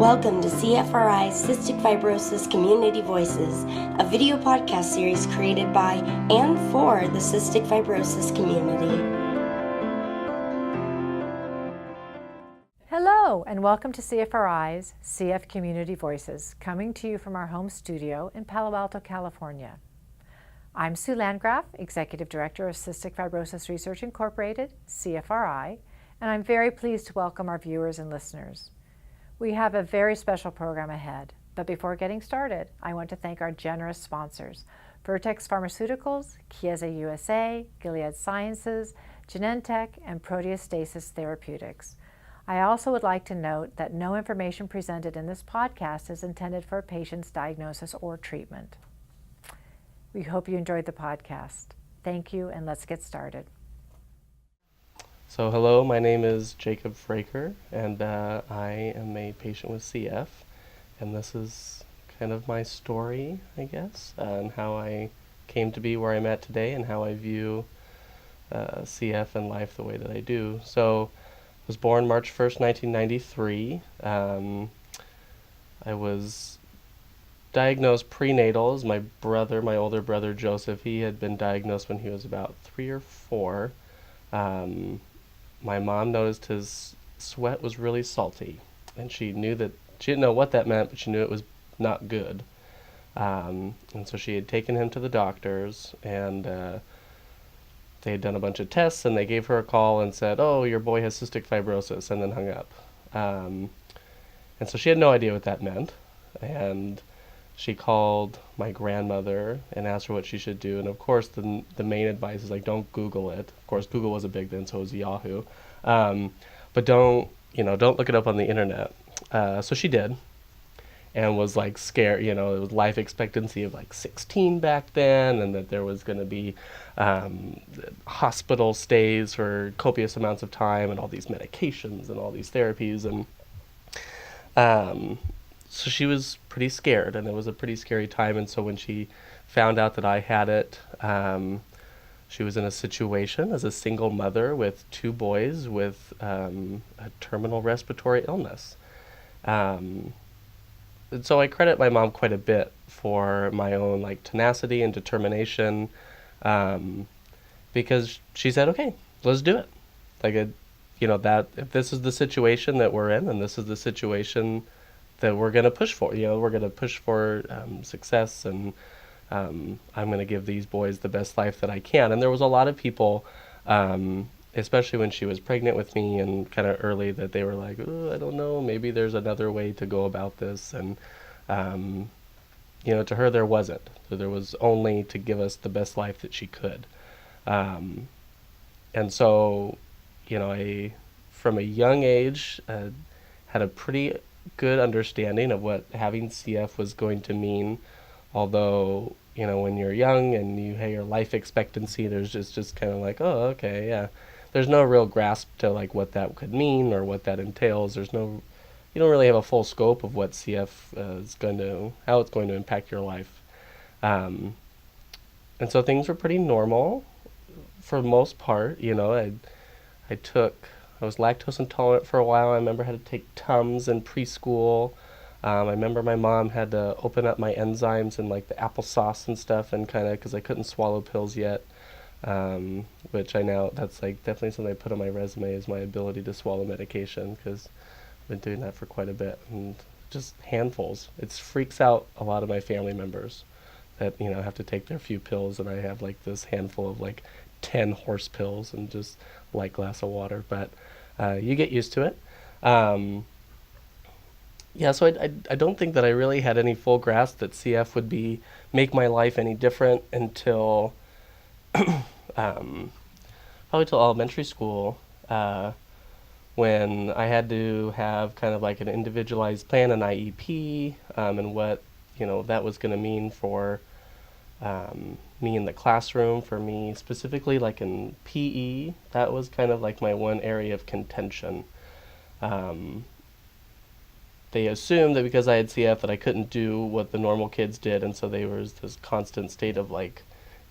Welcome to CFRI Cystic Fibrosis Community Voices, a video podcast series created by and for the cystic fibrosis community. Hello, and welcome to CFRI's CF Community Voices, coming to you from our home studio in Palo Alto, California. I'm Sue Landgraf, Executive Director of Cystic Fibrosis Research Incorporated, CFRI, and I'm very pleased to welcome our viewers and listeners. We have a very special program ahead, but before getting started, I want to thank our generous sponsors, Vertex Pharmaceuticals, Chiesa USA, Gilead Sciences, Genentech, and Proteostasis Therapeutics. I also would like to note that no information presented in this podcast is intended for a patient's diagnosis or treatment. We hope you enjoyed the podcast. Thank you, and let's get started. So hello, my name is Jacob Fraker, and I am a patient with CF, and this is kind of my story, I guess, and how I came to be where I'm at today and how I view CF and life the way that I do. So I was born March 1st, 1993. I was diagnosed prenatal as my older brother Joseph. He had been diagnosed when he was about 3 or 4. My mom noticed his sweat was really salty, and she didn't know what that meant, but she knew it was not good. And so she had taken him to the doctors, and they had done a bunch of tests, and they gave her a call and said, "Oh, your boy has cystic fibrosis," and then hung up. And so she had no idea what that meant, and she called my grandmother and asked her what she should do. And of course, the main advice is like, don't Google it. Of course, Google wasn't big then, so it was Yahoo. But don't look it up on the internet. So she did, and was like scared. It was life expectancy of like 16 back then, and that there was going to be hospital stays for copious amounts of time, and all these medications and all these therapies, and so she was pretty scared, and it was a pretty scary time. And so when she found out that I had it, she was in a situation as a single mother with 2 boys with a terminal respiratory illness. And so I credit my mom quite a bit for my own tenacity and determination, because she said, "Okay, let's do it." That if this is the situation that we're in, and this is the situation that we're going to push for. We're going to push for success, and I'm going to give these boys the best life that I can. And there was a lot of people, especially when she was pregnant with me and kind of early, that they were like, "Oh, I don't know, maybe there's another way to go about this." And, to her, there wasn't. So there was only to give us the best life that she could. And so, I, from a young age, had a pretty good understanding of what having CF was going to mean, although when you're young and you have your life expectancy, there's just kind of like, oh, okay, yeah, there's no real grasp to what that could mean or what that entails. You don't really have a full scope of what CF how it's going to impact your life, and so things were pretty normal for the most part. I was lactose intolerant for a while. I remember I had to take Tums in preschool. I remember my mom had to open up my enzymes and the applesauce and stuff, and kind of, because I couldn't swallow pills yet, which that's definitely something I put on my resume, is my ability to swallow medication, because I've been doing that for quite a bit, and just handfuls. It freaks out a lot of my family members that have to take their few pills, and I have this handful of 10 horse pills and just light glass of water, but you get used to it. So I don't think that I really had any full grasp that CF would make my life any different until probably till elementary school, when I had to have kind of an individualized plan, an IEP, and what that was going to mean for me in the classroom, for me specifically in PE. That was kind of my one area of contention. They assumed that because I had CF that I couldn't do what the normal kids did, and so there was this constant state of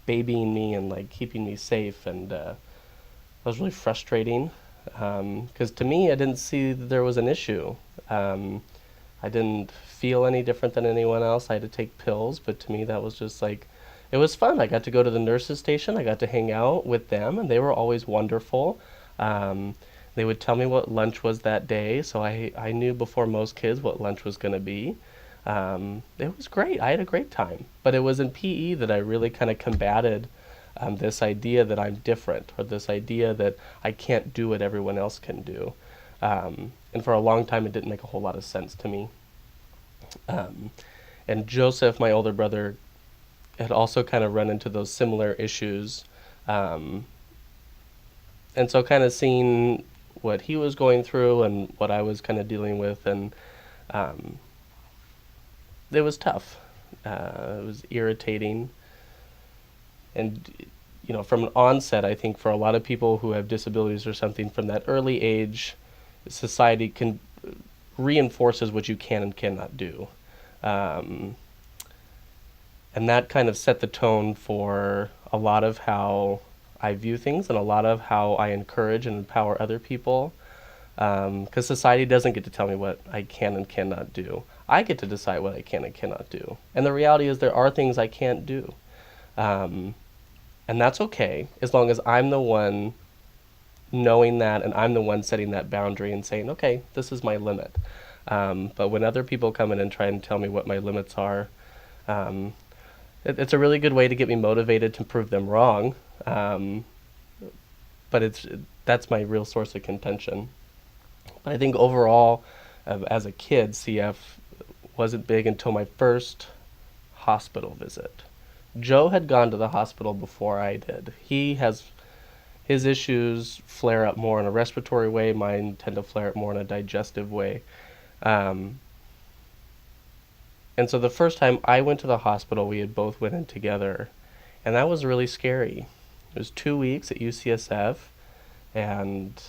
babying me and keeping me safe, and that was really frustrating, because to me I didn't see that there was an issue. I didn't feel any different than anyone else. I had to take pills, but to me that was just like, it was fun. I got to go to the nurses station. I got to hang out with them, and they were always wonderful. Um, they would tell me what lunch was that day, so I knew before most kids what lunch was going to be. It was great. I had a great time. But it was in PE that I really kind of combated this idea that I'm different, or this idea that I can't do what everyone else can do. And for a long time, it didn't make a whole lot of sense to me. And Joseph, my older brother, had also kind of run into those similar issues. And so kind of seeing what he was going through and what I was kind of dealing with, and it was tough. It was irritating. And, from an onset, I think for a lot of people who have disabilities or something, from that early age, society can reinforces what you can and cannot do. And that kind of set the tone for a lot of how I view things and a lot of how I encourage and empower other people. Because society doesn't get to tell me what I can and cannot do. I get to decide what I can and cannot do. And the reality is there are things I can't do. And that's okay, as long as I'm the one knowing that, and I'm the one setting that boundary and saying, okay, this is my limit. But when other people come in and try and tell me what my limits are, it's a really good way to get me motivated to prove them wrong. But that's my real source of contention. But I think overall, as a kid, CF wasn't big until my first hospital visit. Joe had gone to the hospital before I did. His issues flare up more in a respiratory way. Mine tend to flare up more in a digestive way. And so the first time I went to the hospital, we had both went in together, and that was really scary. It was 2 weeks at UCSF, and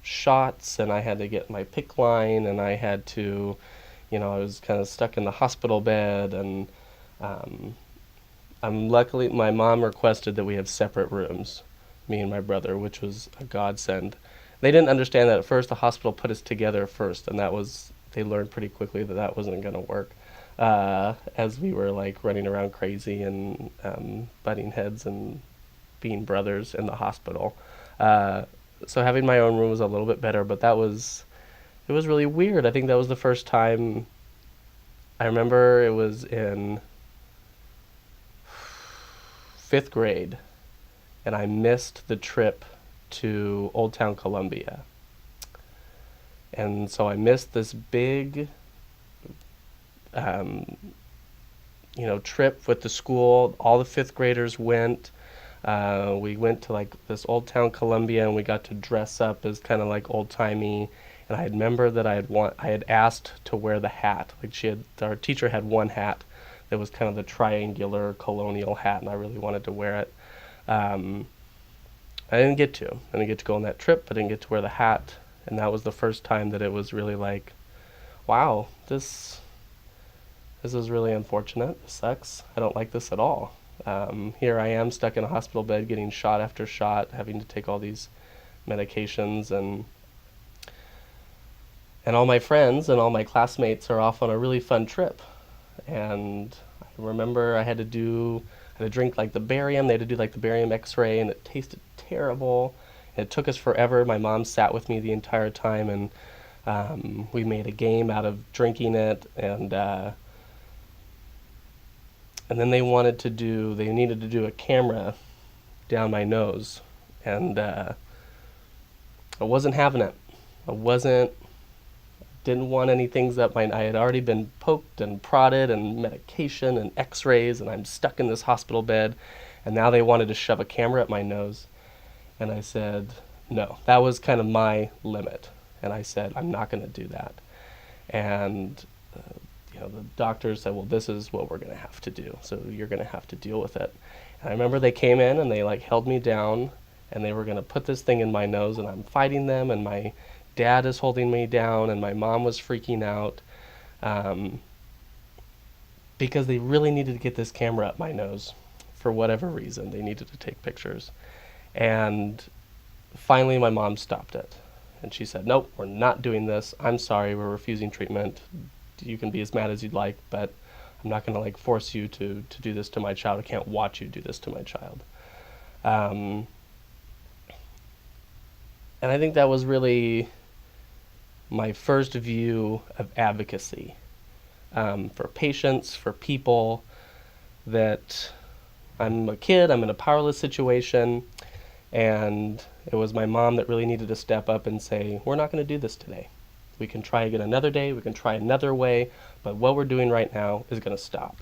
shots, and I had to get my PICC line, and I had to, I was kind of stuck in the hospital bed, and luckily my mom requested that we have separate rooms, me and my brother, which was a godsend. They didn't understand that at first. The hospital put us together first, and they learned pretty quickly that wasn't going to work, as we were like running around crazy and butting heads and being brothers in the hospital. So having my own room was a little bit better, but it was really weird. I think that was the first time. I remember it was in 5th grade, and I missed the trip to Old Town Columbia. And so I missed this big, trip with the school. All the 5th graders went. We went to like this Old Town Columbia, and we got to dress up as kind of like old-timey. And I remember that I had asked to wear the hat. Like our teacher had one hat that was kind of the triangular colonial hat, and I really wanted to wear it. I didn't get to. I didn't get to go on that trip. I didn't get to wear the hat, and that was the first time that it was really like, wow, this is really unfortunate. This sucks. I don't like this at all. Here I am stuck in a hospital bed getting shot after shot, having to take all these medications, and all my friends and all my classmates are off on a really fun trip. And I remember I had to drink like the barium. They had to do like the barium x-ray, and it tasted terrible. And it took us forever. My mom sat with me the entire time, and we made a game out of drinking it, and then they needed to do a camera down my nose, and I wasn't having it. Didn't want any things up I had already been poked and prodded and medication and x-rays, and I'm stuck in this hospital bed, and now they wanted to shove a camera up my nose. And I said, no. That was kind of my limit. And I said, I'm not going to do that. And the doctors said, well, this is what we're going to have to do. So you're going to have to deal with it. And I remember they came in and they like held me down, and they were going to put this thing in my nose, and I'm fighting them, and my dad is holding me down, and my mom was freaking out because they really needed to get this camera up my nose for whatever reason. They needed to take pictures. And finally my mom stopped it. And she said, nope, we're not doing this. I'm sorry, we're refusing treatment. You can be as mad as you'd like, but I'm not going to like force you to do this to my child. I can't watch you do this to my child. And I think that was really my first view of advocacy for patients, for people, that I'm a kid, I'm in a powerless situation, and it was my mom that really needed to step up and say, we're not going to do this today. We can try again another day, we can try another way, but what we're doing right now is going to stop.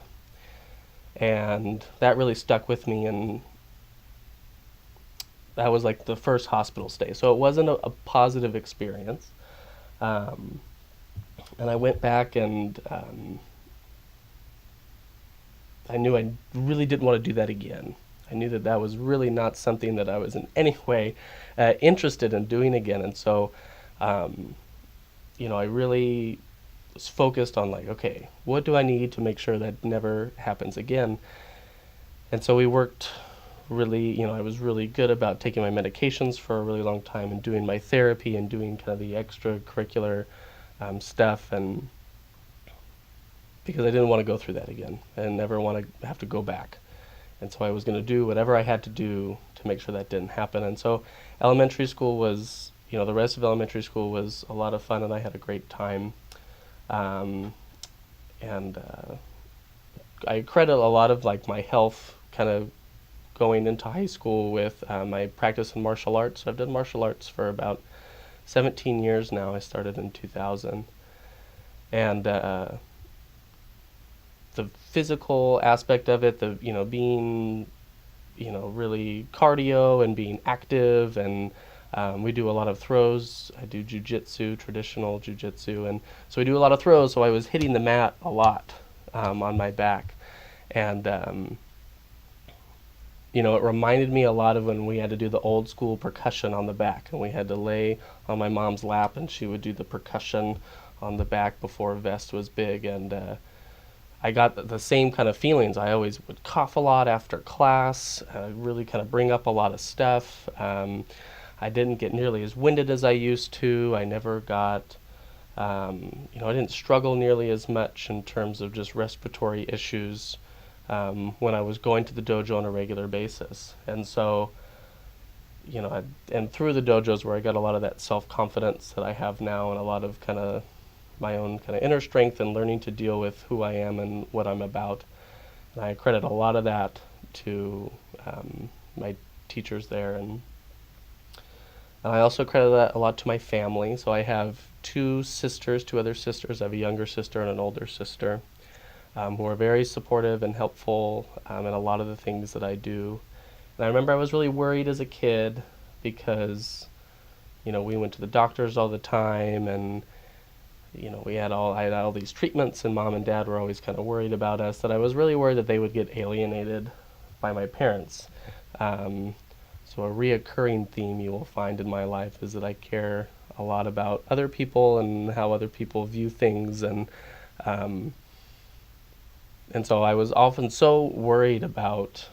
And that really stuck with me, and that was like the first hospital stay. So it wasn't a positive experience. And I went back and I knew I really didn't want to do that again. I knew that that was really not something that I was in any way interested in doing again. And so, I really was focused on like, okay, what do I need to make sure that never happens again? And so we worked really, I was really good about taking my medications for a really long time and doing my therapy and doing kind of the extracurricular stuff, and because I didn't want to go through that again and never want to have to go back. And so I was going to do whatever I had to do to make sure that didn't happen. And so elementary school was, the rest of elementary school was a lot of fun, and I had a great time. And I credit a lot of like my health kind of going into high school with my practice in martial arts. So I've done martial arts for about 17 years now. I started in 2000. And the physical aspect of it, being, really cardio and being active, and we do a lot of throws. I do jujitsu, traditional jujitsu, and so we do a lot of throws, so I was hitting the mat a lot on my back. And it reminded me a lot of when we had to do the old school percussion on the back, and we had to lay on my mom's lap and she would do the percussion on the back before vest was big. And I got the same kind of feelings. I always would cough a lot after class, really kind of bring up a lot of stuff. I didn't get nearly as winded as I used to. I never got, I didn't struggle nearly as much in terms of just respiratory issues when I was going to the dojo on a regular basis. And so, and through the dojos where I got a lot of that self-confidence that I have now, and a lot of kind of my own kind of inner strength and learning to deal with who I am and what I'm about. And I credit a lot of that to my teachers there. And I also credit that a lot to my family. So I have two other sisters. I have a younger sister and an older sister who are very supportive and helpful in a lot of the things that I do. And I remember I was really worried as a kid because, we went to the doctors all the time, and I had all these treatments, and mom and dad were always kind of worried about us, that I was really worried that they would get alienated by my parents. So a reoccurring theme you will find in my life is that I care a lot about other people and how other people view things, and so I was often so worried about,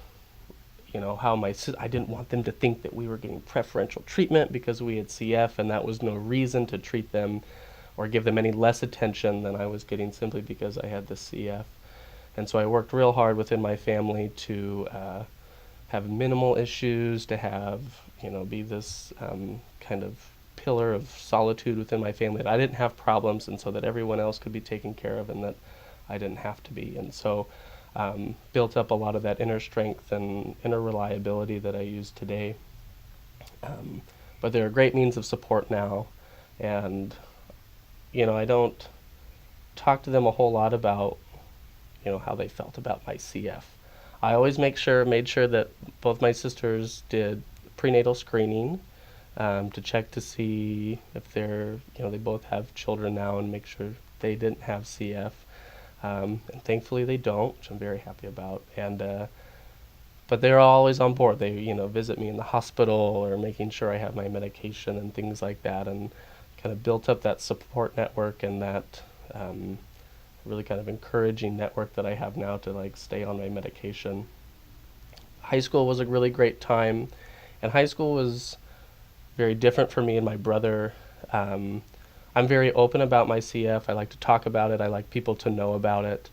how I didn't want them to think that we were getting preferential treatment because we had CF, and that was no reason to treat them or give them any less attention than I was getting simply because I had the CF. And so I worked real hard within my family to have minimal issues, to have, be this kind of pillar of solitude within my family, that I didn't have problems, and so that everyone else could be taken care of and that I didn't have to be. And so built up a lot of that inner strength and inner reliability that I use today. But they're a great means of support now, and I don't talk to them a whole lot about, how they felt about my CF. I always made sure that both my sisters did prenatal screening to check to see if they're, they both have children now, and make sure they didn't have CF. And thankfully they don't, which I'm very happy about. And but they're always on board. They, visit me in the hospital, or making sure I have my medication and things like that, and kind of built up that support network and that really kind of encouraging network that I have now to like stay on my medication. High school was a really great time, and high school was very different for me and my brother I'm very open about my CF. I like to talk about it. I like people to know about it,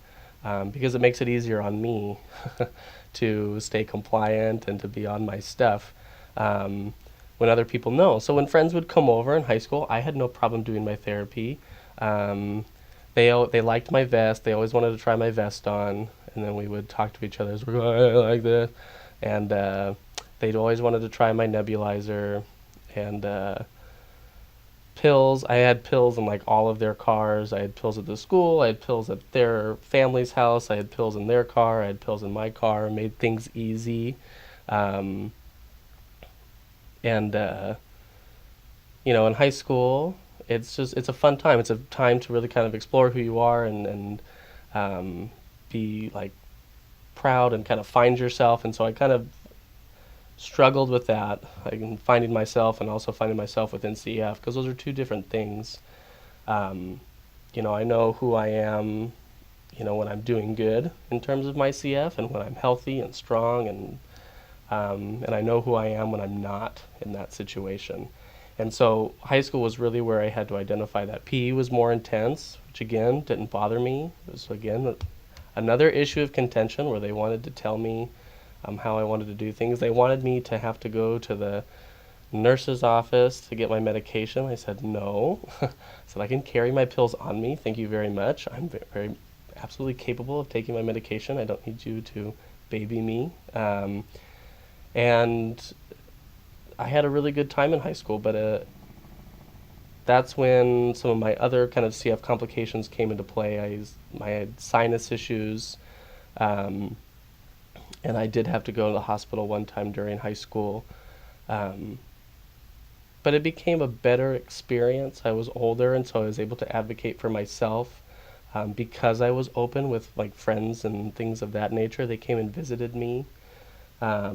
because it makes it easier on me to stay compliant and to be on my stuff when other people know. So when friends would come over in high school, I had no problem doing my therapy. They liked my vest. They always wanted to try my vest on, and then we would talk to each other as we're going, I like this. And they'd always wanted to try my nebulizer and pills. I had pills in like all of their cars. I had pills at the school. I had pills at their family's house. I had pills in their car. I had pills in my car. Made things easy. And in high school, it's a fun time. It's a time to really kind of explore who you are and be like proud and kind of find yourself. And so I kind of struggled with that, like finding myself and also finding myself within CF, because those are two different things. I know who I am, when I'm doing good in terms of my CF and when I'm healthy and strong, and I know who I am when I'm not in that situation. And so high school was really where I had to identify that. PE was more intense, which again didn't bother me. It was again another issue of contention where they wanted to tell me how I wanted to do things. They wanted me to have to go to the nurse's office to get my medication. I said no. I said I can carry my pills on me. Thank you very much. I'm very absolutely capable of taking my medication. I don't need you to baby me. And I had a really good time in high school, but that's when some of my other kind of CF complications came into play. I had sinus issues. And I did have to go to the hospital one time during high school. But it became a better experience. I was older, and so I was able to advocate for myself because I was open with like friends and things of that nature. They came and visited me. I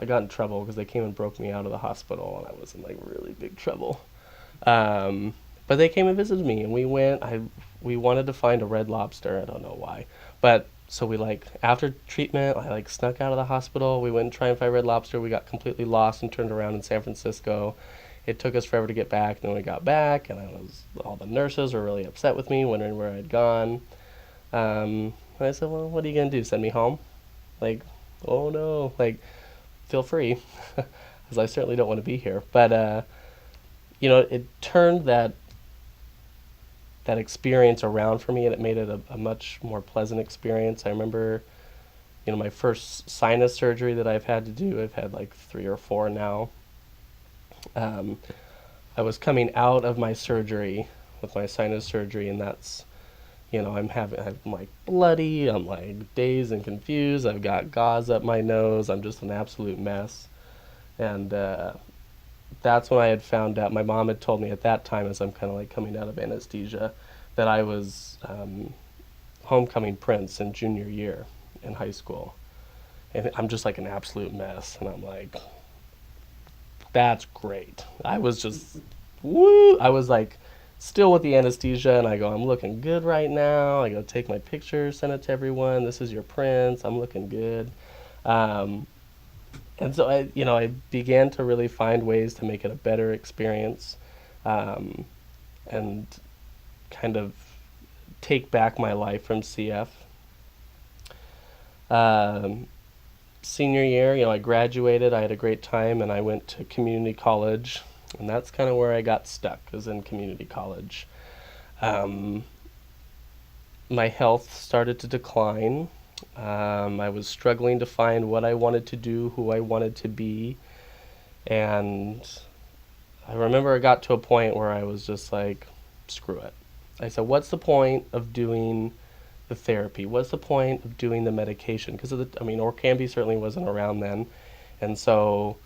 got in trouble because they came and broke me out of the hospital, and I was in like really big trouble. But they came and visited me, and we wanted to find a Red Lobster. I don't know why, but so we after treatment, I snuck out of the hospital. We went and tried and find Red Lobster. We got completely lost and turned around in San Francisco. It took us forever to get back. And then we got back, and all the nurses were really upset with me, wondering where I'd gone. And I said, well, what are you gonna do? Send me home? Oh no, feel free, because I certainly don't want to be here. But it turned that experience around for me, and it made it a much more pleasant experience. I remember, my first sinus surgery that I've had to do, I've had 3 or 4 now. I was coming out of my surgery with my sinus surgery, and that's, I'm bloody, I'm dazed and confused, I've got gauze up my nose, I'm just an absolute mess. And that's when I had found out. My mom had told me at that time, as I'm kind of coming out of anesthesia, that I was homecoming prince in junior year in high school. And I'm just an absolute mess. And I'm that's great. I was just, woo! I was still with the anesthesia, and I go, I'm looking good right now. I go take my picture, send it to everyone. This is your prince. I'm looking good. And so I began to really find ways to make it a better experience, and kind of take back my life from CF. Senior year, I graduated. I had a great time, and I went to community college, and that's kind of where I got stuck, was in community college. My health started to decline. I was struggling to find what I wanted to do, who I wanted to be, and I remember I got to a point where I was just screw it. I said, what's the point of doing the therapy? What's the point of doing the medication? Because Orkambi certainly wasn't around then, and so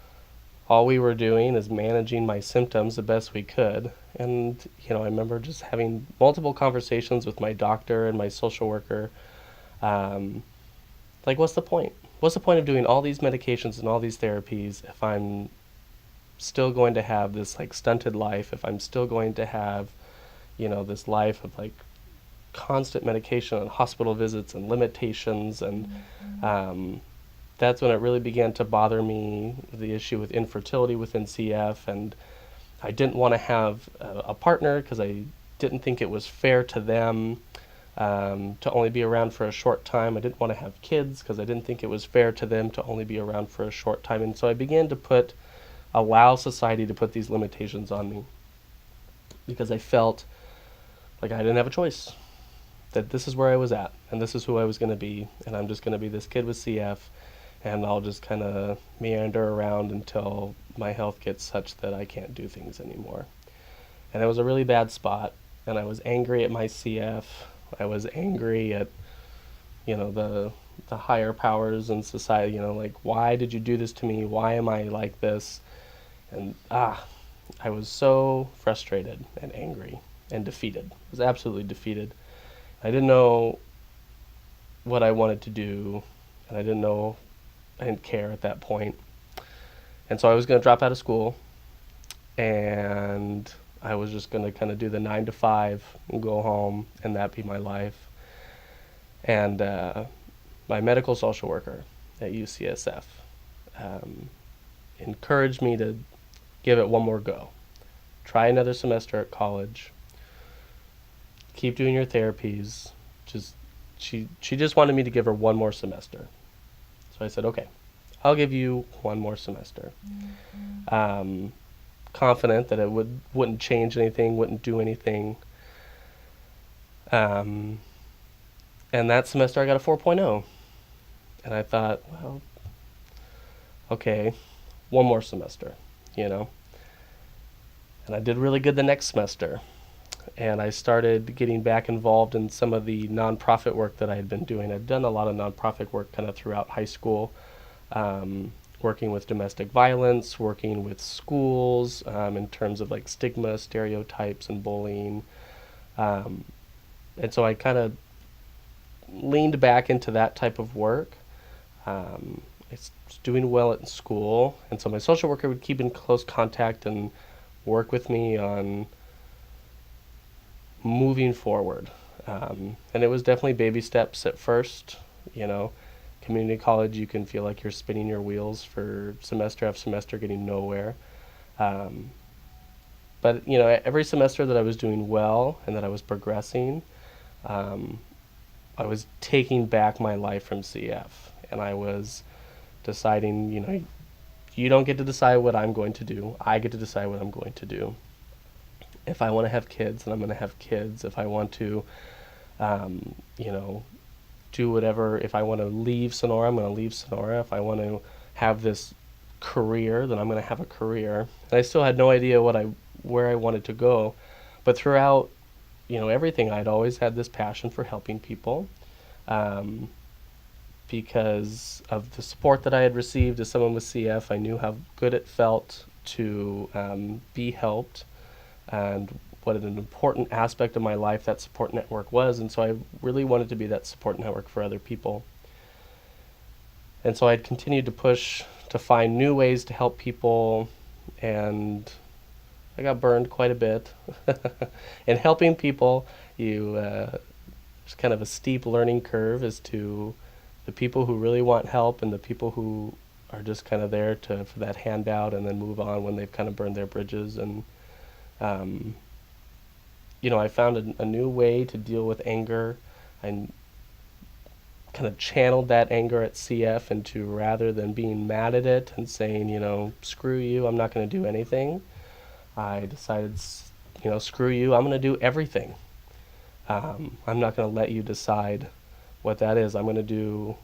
all we were doing is managing my symptoms the best we could. And I remember just having multiple conversations with my doctor and my social worker. What's the point? What's the point of doing all these medications and all these therapies if I'm still going to have this stunted life, if I'm still going to have, this life of constant medication and hospital visits and limitations, and that's when it really began to bother me, the issue with infertility within CF, and I didn't want to have a partner because I didn't think it was fair to them to only be around for a short time. I didn't want to have kids because I didn't think it was fair to them to only be around for a short time. And so I began to allow society to put these limitations on me because I felt like I didn't have a choice, that this is where I was at and this is who I was going to be, and I'm just going to be this kid with CF, and I'll just kind of meander around until my health gets such that I can't do things anymore. And it was a really bad spot, and I was angry at my CF. I was angry at, the higher powers in society, like, why did you do this to me? Why am I like this? And I was so frustrated and angry and defeated. I was absolutely defeated. I didn't know what I wanted to do, and I didn't care at that point. And so I was going to drop out of school, and I was just going to kind of do the 9 to 5 and go home, and that be my life. And my medical social worker at UCSF encouraged me to give it one more go. Try another semester at college. Keep doing your therapies. She just wanted me to give her one more semester. So I said, okay, I'll give you one more semester. Confident that it wouldn't change anything, wouldn't do anything. And that semester I got a 4.0. And I thought, well, okay, one more semester, And I did really good the next semester. And I started getting back involved in some of the nonprofit work that I had been doing. I'd done a lot of nonprofit work kind of throughout high school, working with domestic violence, working with schools in terms of like stigma, stereotypes, and bullying. And so I kind of leaned back into that type of work. I was doing well at school, and so my social worker would keep in close contact and work with me on moving forward. And it was definitely baby steps at first. Community college, you can feel like you're spinning your wheels for semester after semester, getting nowhere. But every semester that I was doing well and that I was progressing, I was taking back my life from CF, and I was deciding, you don't get to decide what I'm going to do. I get to decide what I'm going to do. If I want to have kids, then I'm going to have kids. If I want to, do whatever. If I want to leave Sonora, I'm going to leave Sonora. If I want to have this career, then I'm going to have a career. And I still had no idea where I wanted to go. But throughout, everything, I'd always had this passion for helping people. Because of the support that I had received as someone with CF, I knew how good it felt to be helped, and what an important aspect of my life that support network was. And so I really wanted to be that support network for other people. And so I'd continued to push to find new ways to help people, and I got burned quite a bit. In helping people, there's kind of a steep learning curve as to the people who really want help and the people who are just kind of there for that handout and then move on when they've kind of burned their bridges. And I found a new way to deal with anger. I kind of channeled that anger at CF into, rather than being mad at it and saying, screw you, I'm not going to do anything, I decided, screw you, I'm going to do everything. I'm not going to let you decide what that is. I'm going to do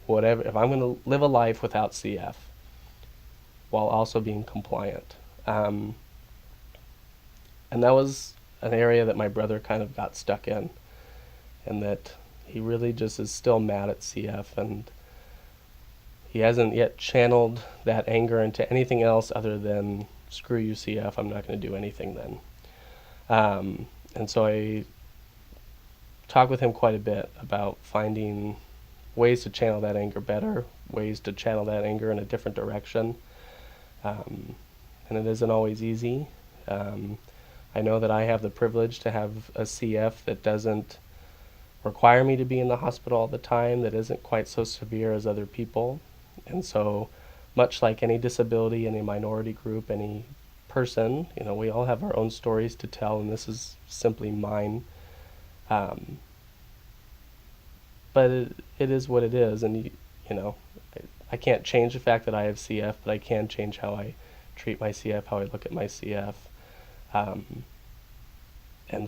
whatever. If I'm going to live a life without CF while also being compliant. And that was an area that my brother kind of got stuck in, and that he really just is still mad at CF, and he hasn't yet channeled that anger into anything else other than, screw you, CF, I'm not going to do anything then. And so I talked with him quite a bit about finding ways to channel that anger better, ways to channel that anger in a different direction. And it isn't always easy. I know that I have the privilege to have a CF that doesn't require me to be in the hospital all the time, that isn't quite so severe as other people. And so, much like any disability, any minority group, any person, we all have our own stories to tell, and this is simply mine. But it is what it is, and I can't change the fact that I have CF, but I can change how I treat my CF, how I look at my CF, and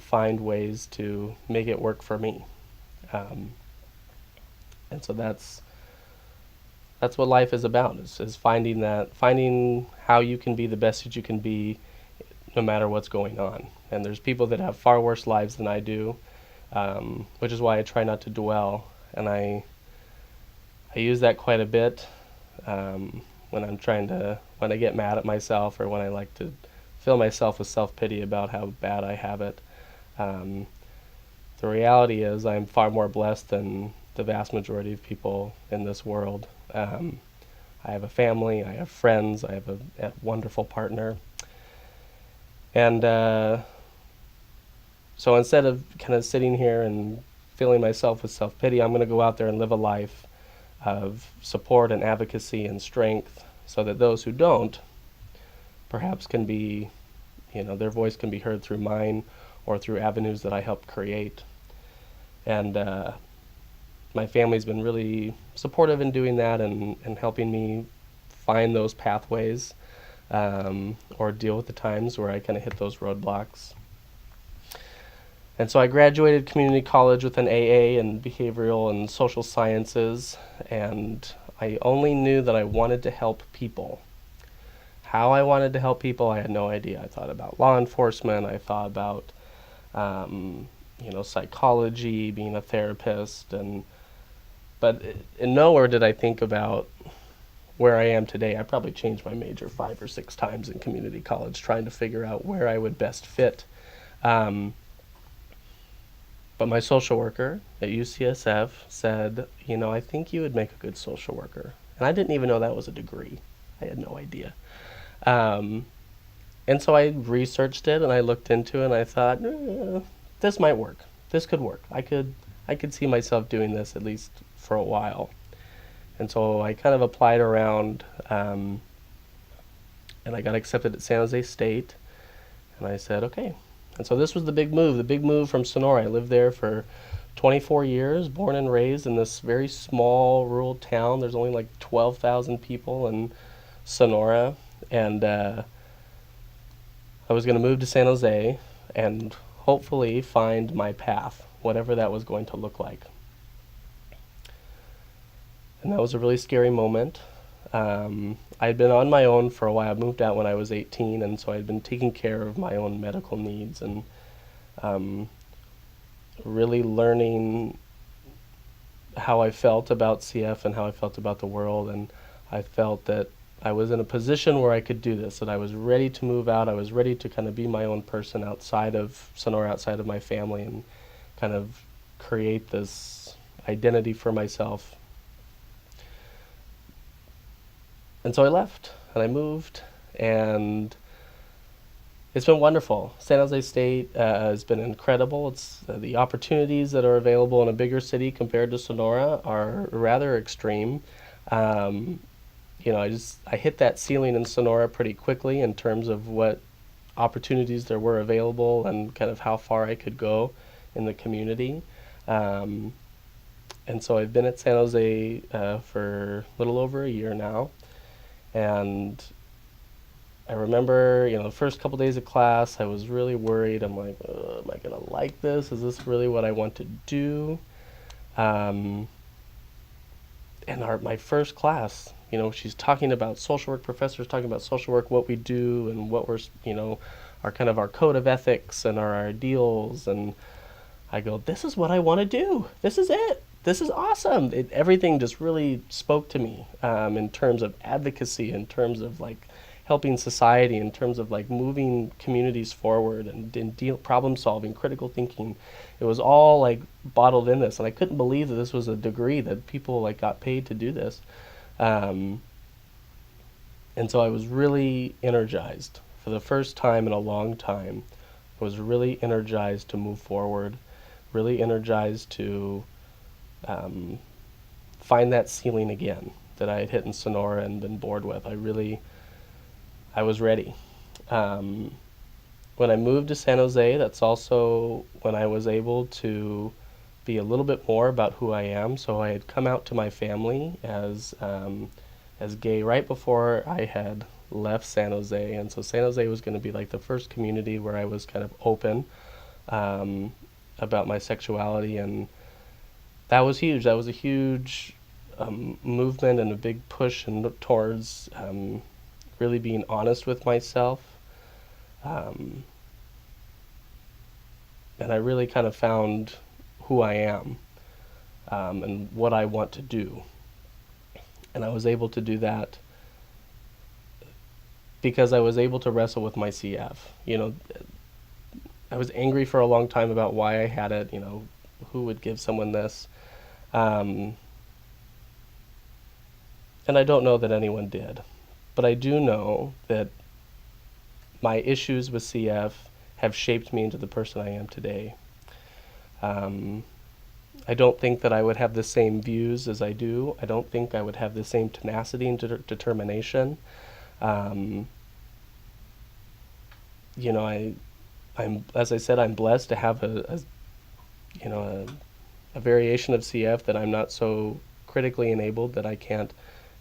find ways to make it work for me. And so that's what life is about, is finding how you can be the best that you can be no matter what's going on. And there's people that have far worse lives than I do, which is why I try not to dwell. And I use that quite a bit when I get mad at myself, or when I like to fill myself with self-pity about how bad I have it. The reality is I'm far more blessed than the vast majority of people in this world. I have a family, I have friends, I have a wonderful partner. And so instead of kind of sitting here and filling myself with self-pity, I'm going to go out there and live a life of support and advocacy and strength, so that those who don't perhaps can be, their voice can be heard through mine or through avenues that I help create. And my family's been really supportive in doing that, and helping me find those pathways, or deal with the times where I kind of hit those roadblocks. And so I graduated community college with an AA in behavioral and social sciences, and I only knew that I wanted to help people. How I wanted to help people, I had no idea. I thought about law enforcement, I thought about psychology, being a therapist, but in nowhere did I think about where I am today. I probably changed my major 5 or 6 times in community college, trying to figure out where I would best fit. But my social worker at UCSF said, I think you would make a good social worker. And I didn't even know that was a degree. I had no idea. And so I researched it, and I looked into it, and I thought, this might work. This could work. I could see myself doing this at least for a while. And so I kind of applied around, and I got accepted at San Jose State. And I said, okay. And so this was the big move from Sonora. I lived there for 24 years, born and raised in this very small rural town. There's only like 12,000 people in Sonora. And I was going to move to San Jose and hopefully find my path, whatever that was going to look like. And that was a really scary moment. I'd been on my own for a while. I moved out when I was 18, and so I'd been taking care of my own medical needs, and really learning how I felt about CF and how I felt about the world. And I felt that I was in a position where I could do this, that I was ready to move out. I was ready to kind of be my own person outside of Sonora, outside of my family, and kind of create this identity for myself. And so I left, and I moved, and it's been wonderful. San Jose State has been incredible. It's the opportunities that are available in a bigger city compared to Sonora are rather extreme. I hit that ceiling in Sonora pretty quickly in terms of what opportunities there were available and kind of how far I could go in the community. And so I've been at San Jose for a little over a year now. And I remember, the first couple days of class, I was really worried. I'm like, am I going to like this? Is this really what I want to do? And my first class, she's talking about social work, professors talking about social work, what we do and what we're, our kind of our code of ethics and our ideals. And I go, this is what I want to do. This is it. This is awesome. Everything just really spoke to me in terms of advocacy, in terms of helping society, in terms of moving communities forward and problem solving, critical thinking. It was all bottled in this, and I couldn't believe that this was a degree that people got paid to do this. And so I was really energized for the first time in a long time. I was really energized to move forward, really energized to find that ceiling again, that I had hit in Sonora and been bored with. I was ready. When I moved to San Jose, that's also when I was able to be a little bit more about who I am. So I had come out to my family as gay right before I had left San Jose, and so San Jose was going to be like the first community where I was kind of open about my sexuality, and that was huge. That was a huge movement and a big push and towards really being honest with myself. And I really kind of found who I am and what I want to do. And I was able to do that because I was able to wrestle with my CF. You know, I was angry for a long time about why I had it, you know, who would give someone this. And I don't know that anyone did. But I do know that my issues with CF have shaped me into the person I am today. I don't think that I would have the same views as I do. I don't think I would have the same tenacity and determination. You know, I'm, as I said, I'm blessed to have a variation of CF that I'm not so critically enabled that I can't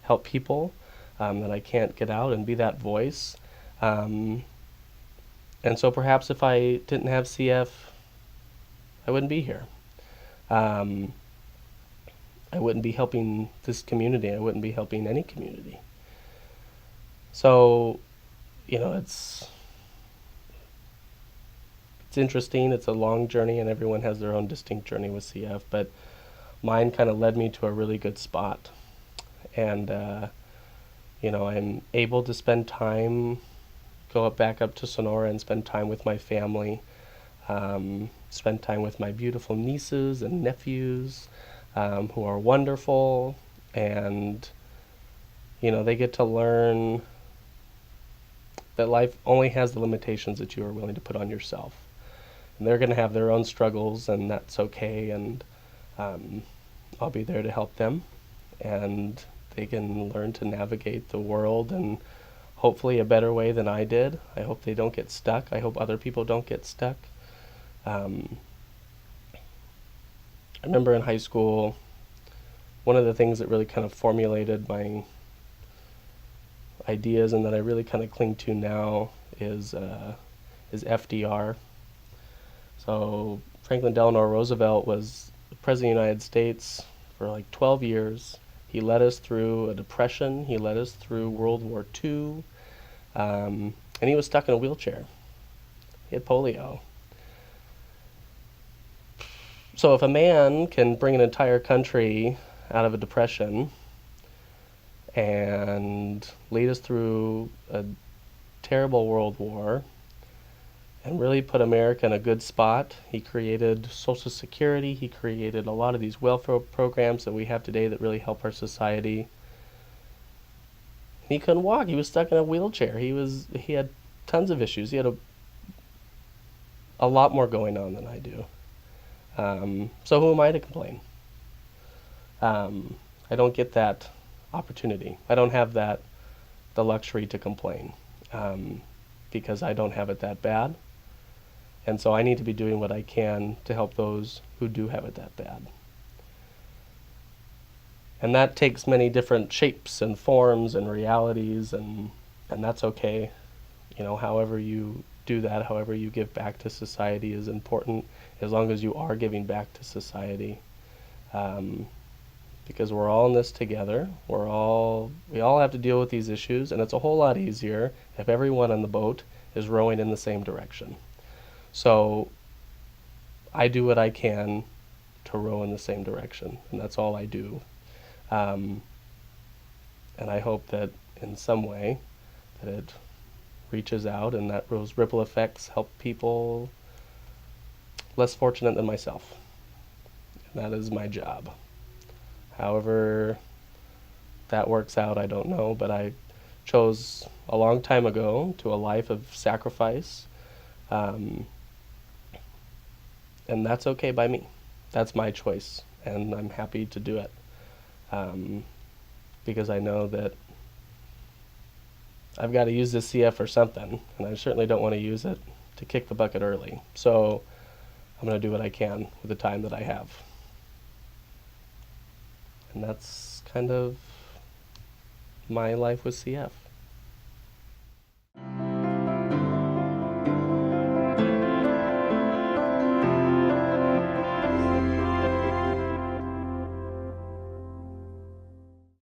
help people, that I can't get out and be that voice. And so perhaps if I didn't have CF, I wouldn't be here. I wouldn't be helping this community. I wouldn't be helping any community. So, you know, it's interesting. It's a long journey, and everyone has their own distinct journey with CF, but mine kind of led me to a really good spot. And, you know, I'm able to spend time, back up to Sonora and spend time with my family, spend time with my beautiful nieces and nephews, who are wonderful, and, you know, they get to learn that life only has the limitations that you are willing to put on yourself. And they're going to have their own struggles, and that's okay, and I'll be there to help them, and they can learn to navigate the world in hopefully a better way than I did. I hope they don't get stuck. I hope other people don't get stuck. I remember in high school, one of the things that really kind of formulated my ideas and that I really kind of cling to now is FDR. So Franklin Delano Roosevelt was the President of the United States for like 12 years. He led us through a depression. He led us through World War II. And he was stuck in a wheelchair. He had polio. So if a man can bring an entire country out of a depression and lead us through a terrible world war and really put America in a good spot, he created Social Security, he created a lot of these welfare programs that we have today that really help our society. He couldn't walk. He was stuck in a wheelchair. He had tons of issues. He had a lot more going on than I do. So who am I to complain? I don't get that opportunity. I don't have the luxury to complain because I don't have it that bad. And so I need to be doing what I can to help those who do have it that bad. And that takes many different shapes and forms and realities, and that's okay. You know, however you do that, however you give back to society is important, as long as you are giving back to society. Because we're all in this together. We all have to deal with these issues, and it's a whole lot easier if everyone on the boat is rowing in the same direction. So I do what I can to row in the same direction, and that's all I do. And I hope that in some way that it reaches out and that those ripple effects help people less fortunate than myself. And that is my job. However that works out, I don't know, but I chose a long time ago to a life of sacrifice, and that's okay by me. That's my choice, and I'm happy to do it. because I know that I've got to use this CF for something, and I certainly don't want to use it to kick the bucket early. So I'm going to do what I can with the time that I have. And that's kind of my life with CF.